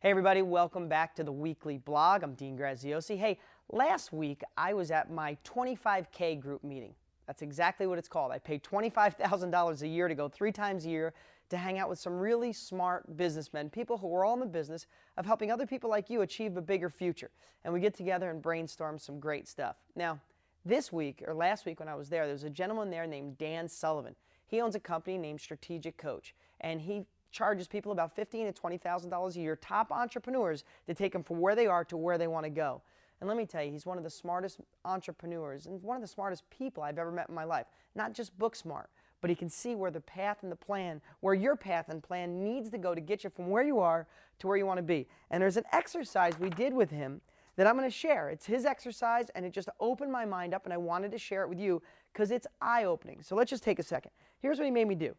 Hey everybody, welcome back to the weekly blog. I'm Dean Graziosi. Hey, last week I was at my 25K group meeting. That's exactly what it's called. I pay $25,000 a year to go 3 times a year to hang out with some really smart businessmen, people who are all in the business of helping other people like you achieve a bigger future. And we get together and brainstorm some great stuff. Now, this week, or last week when I was there was a gentleman there named Dan Sullivan. He owns a company named Strategic Coach, and he charges people about $15,000 to $20,000 a year, top entrepreneurs, to take them from where they are to where they want to go. And let me tell you, he's one of the smartest entrepreneurs and one of the smartest people I've ever met in my life. Not just book smart, but he can see where the path and the plan, where your path and plan needs to go to get you from where you are to where you want to be. And there's an exercise we did with him that I'm going to share. It's his exercise, and it just opened my mind up, and I wanted to share it with you because it's eye-opening. So let's just take a second. Here's what he made me do.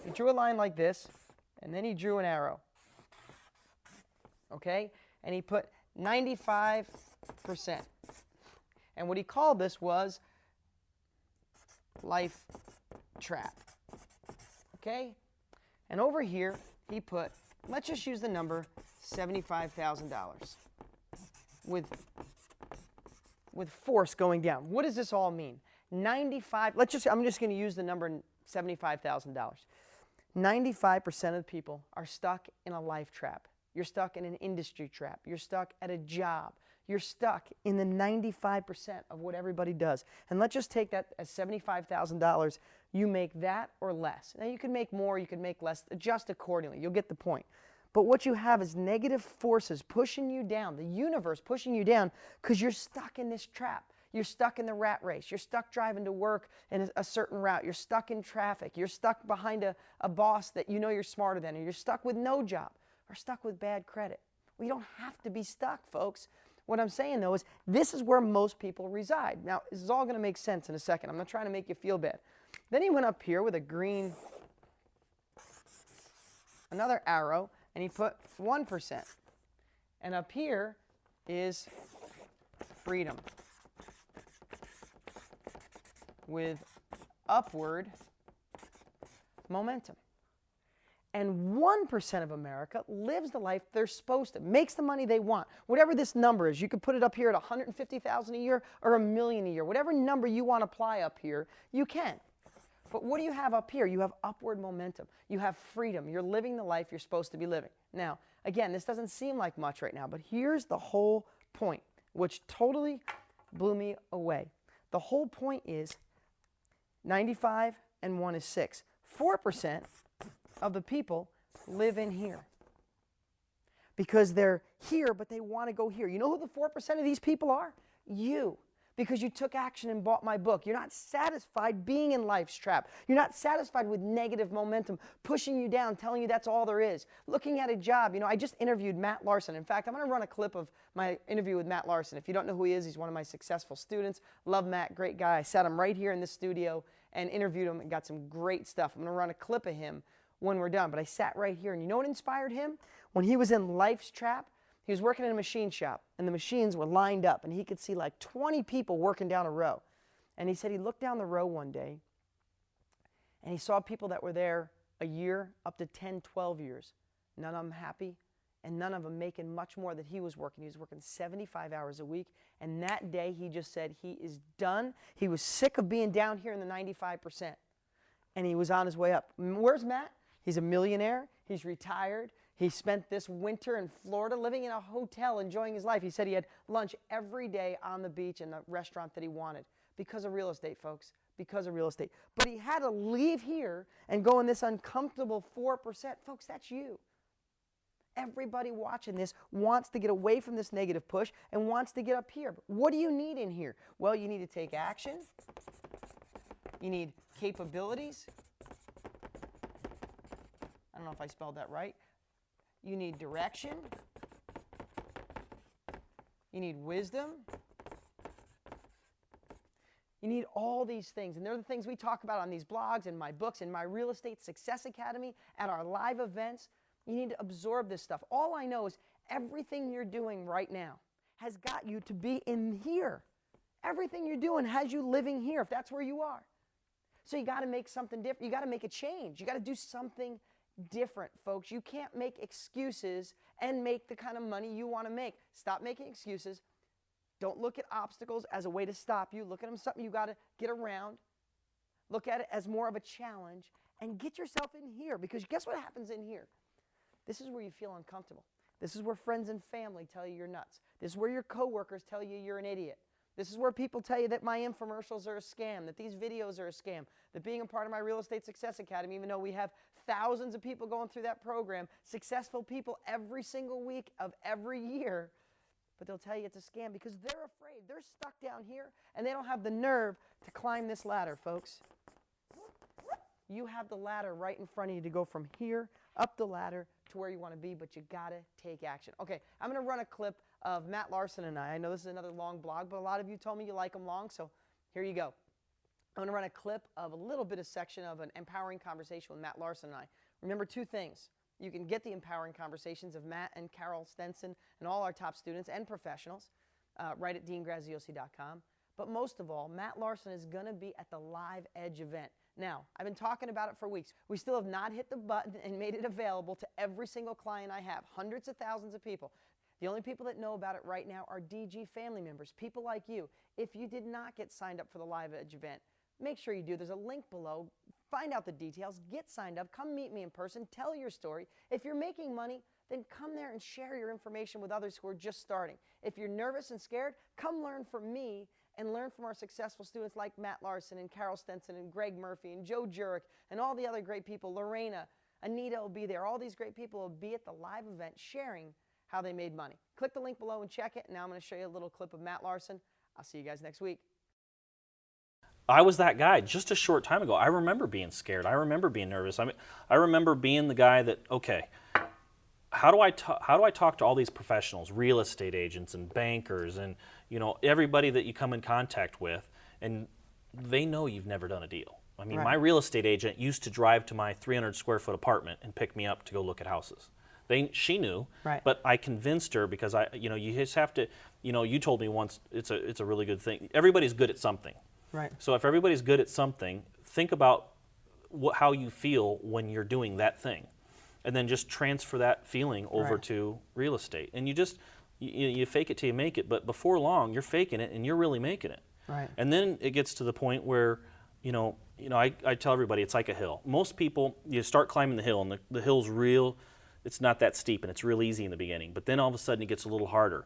He drew a line like this, and then he drew an arrow, okay? And he put 95%. And what he called this was life trap, okay? And over here, he put, let's just use the number $75,000 with force going down. What does this all mean? I'm just going to use the number $75,000. 95% of the people are stuck in a life trap. You're stuck in an industry trap. You're stuck at a job. You're stuck in the 95% of what everybody does. And let's just take that as $75,000. You make that or less. Now you can make more, you can make less, adjust accordingly. You'll get the point. But what you have is negative forces pushing you down, the universe pushing you down because you're stuck in this trap. You're stuck in the rat race. You're stuck driving to work in a certain route. You're stuck in traffic. You're stuck behind a boss that you know you're smarter than, or you're stuck with no job, or stuck with bad credit. Well, you don't have to be stuck, folks. What I'm saying, though, is this is where most people reside. Now, this is all going to make sense in a second. I'm not trying to make you feel bad. Then he went up here with a green, another arrow, and he put 1%. And up here is freedom, with upward momentum. And 1% of America lives the life they're supposed to, makes the money they want. Whatever this number is, you could put it up here at $150,000 a year or $1 million a year. Whatever number you want to apply up here, you can. But what do you have up here? You have upward momentum. You have freedom. You're living the life you're supposed to be living. Now, again, this doesn't seem like much right now, but here's the whole point, which totally blew me away. The whole point is 95 and 1 is 6. 4% of the people live in here because they're here, but they want to go here. You know who the 4% of these people are? You. Because you took action and bought my book. You're not satisfied being in life's trap. You're not satisfied with negative momentum pushing you down, telling you that's all there is. Looking at a job. You know, I just interviewed Matt Larson. In fact, I'm going to run a clip of my interview with Matt Larson. If you don't know who he is, he's one of my successful students. Love Matt, great guy. I sat him right here in this studio and interviewed him and got some great stuff. I'm going to run a clip of him when we're done. But I sat right here, and you know what inspired him? When he was in life's trap, he was working in a machine shop, and the machines were lined up, and he could see like 20 people working down a row. And he said he looked down the row one day, and he saw people that were there a year, up to 10, 12 years. None of them happy, and none of them making much more than he was working. He was working 75 hours a week, and that day he just said he is done. He was sick of being down here in the 95%, and he was on his way up. Where's Matt? He's a millionaire. He's retired. He spent this winter in Florida living in a hotel, enjoying his life. He said he had lunch every day on the beach in the restaurant that he wanted because of real estate, folks, because of real estate. But he had to leave here and go in this uncomfortable 4%. Folks, that's you. Everybody watching this wants to get away from this negative push and wants to get up here. But what do you need in here? Well, you need to take action. You need capabilities. I don't know if I spelled that right. You need direction. You need wisdom. You need all these things. And they're the things we talk about on these blogs, in my books, in my Real Estate Success Academy, at our live events. You need to absorb this stuff. All I know is everything you're doing right now has got you to be in here. Everything you're doing has you living here, if that's where you are. So you got to make something different. You got to make a change. You got to do something different, folks. You can't make excuses and make the kind of money you want to make. Stop making excuses. Don't look at obstacles as a way to stop you. Look at them as something you got to get around. Look at it as more of a challenge, and get yourself in here, because guess what happens in here? This is where you feel uncomfortable. This is where friends and family tell you you're nuts. This is where your coworkers tell you you're an idiot. This is where people tell you that my infomercials are a scam, that these videos are a scam, that being a part of my Real Estate Success Academy, even though we have thousands of people going through that program, successful people every single week of every year, but they'll tell you it's a scam because they're afraid. They're stuck down here, and they don't have the nerve to climb this ladder, folks. You have the ladder right in front of you to go from here up the ladder to where you want to be, but you got to take action. Okay, I'm going to run a clip of Matt Larson and I know this is another long blog, but a lot of you told me you like them long, so here you go. I'm going to run a clip of a little bit of section of an empowering conversation with Matt Larson and I. Remember two things. You can get the empowering conversations of Matt and Carol Stenson and all our top students and professionals right at deangraziosi.com. But most of all, Matt Larson is going to be at the Live Edge event. Now, I've been talking about it for weeks. We still have not hit the button and made it available to every single client I have, hundreds of thousands of people. The only people that know about it right now are DG family members, people like you. If you did not get signed up for the Live Edge event, make sure you do. There's a link below. Find out the details. Get signed up. Come meet me in person. Tell your story. If you're making money, then come there and share your information with others who are just starting. If you're nervous and scared, come learn from me and learn from our successful students like Matt Larson and Carol Stenson and Greg Murphy and Joe Jurek and all the other great people. Lorena, Anita will be there. All these great people will be at the live event sharing how they made money. Click the link below and check it. Now I'm going to show you a little clip of Matt Larson. I'll see you guys next week. I was that guy just a short time ago. I remember being scared. I remember being nervous. I remember being the guy that, okay, how do I talk to all these professionals, real estate agents and bankers and, you know, everybody that you come in contact with, and they know you've never done a deal. I mean, my real estate agent used to drive to my 300 square foot apartment and pick me up to go look at houses. She knew, but I convinced her because you just have to, you told me once, it's a really good thing. Everybody's good at something. Right. So if everybody's good at something, think about how you feel when you're doing that thing, and then just transfer that feeling over to real estate. And you fake it till you make it, but before long, you're faking it and you're really making it. Right. And then it gets to the point where, I tell everybody it's like a hill. Most people, you start climbing the hill, and the hill's real. It's not that steep, and it's real easy in the beginning. But then all of a sudden, it gets a little harder.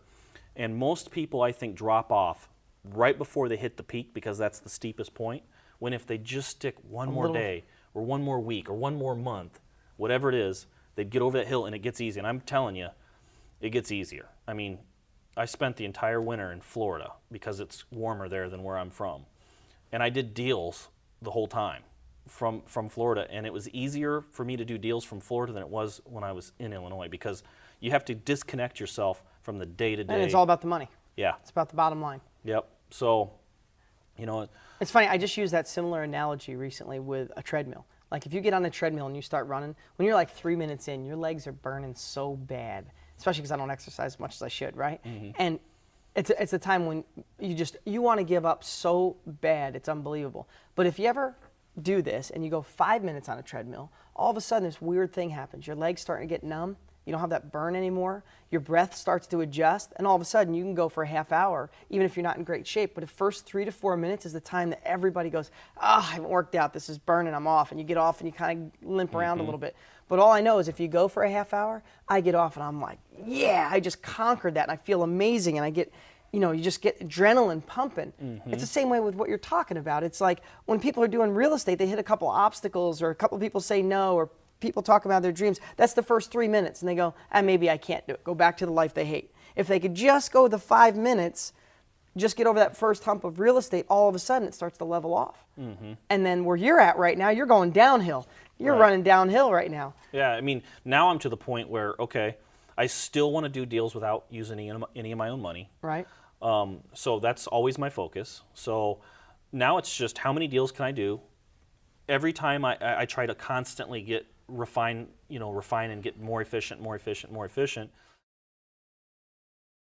And most people, I think, drop off right before they hit the peak because that's the steepest point, when if they just stick one more day or one more week or one more month, whatever it is, they'd get over that hill and it gets easy. And I'm telling you, it gets easier. I mean, I spent the entire winter in Florida because it's warmer there than where I'm from. And I did deals the whole time from Florida, and it was easier for me to do deals from Florida than it was when I was in Illinois, because you have to disconnect yourself from the day-to-day. And it's all about the money. Yeah. It's about the bottom line. Yep. So, it's funny, I just used that similar analogy recently with a treadmill. Like if you get on a treadmill and you start running, when you're like 3 minutes in, your legs are burning so bad, especially because I don't exercise as much as I should, right? Mm-hmm. And it's a time when you want to give up so bad, it's unbelievable. But if you ever do this and you go 5 minutes on a treadmill, all of a sudden this weird thing happens. Your legs starting to get numb. You don't have that burn anymore. Your breath starts to adjust, and all of a sudden you can go for a half hour, even if you're not in great shape. But the first 3 to 4 minutes is the time that everybody goes, I haven't worked out, this is burning, I'm off. And you get off and you kind of limp around a little bit. But all I know is if you go for a half hour, I get off and I'm like, yeah, I just conquered that, and I feel amazing, and I get, you just get adrenaline pumping. Mm-hmm. It's the same way with what you're talking about. It's like when people are doing real estate, they hit a couple obstacles, or a couple people say no, or people talk about their dreams. That's the first 3 minutes, and they go, maybe I can't do it. Go back to the life they hate. If they could just go the 5 minutes, just get over that first hump of real estate, all of a sudden it starts to level off. Mm-hmm. And then where you're at right now, you're going downhill. You're running downhill right now. Yeah, I mean, now I'm to the point where, okay, I still want to do deals without using any of my own money. Right. So that's always my focus. So now it's just how many deals can I do? Every time I try to constantly refine and get more efficient.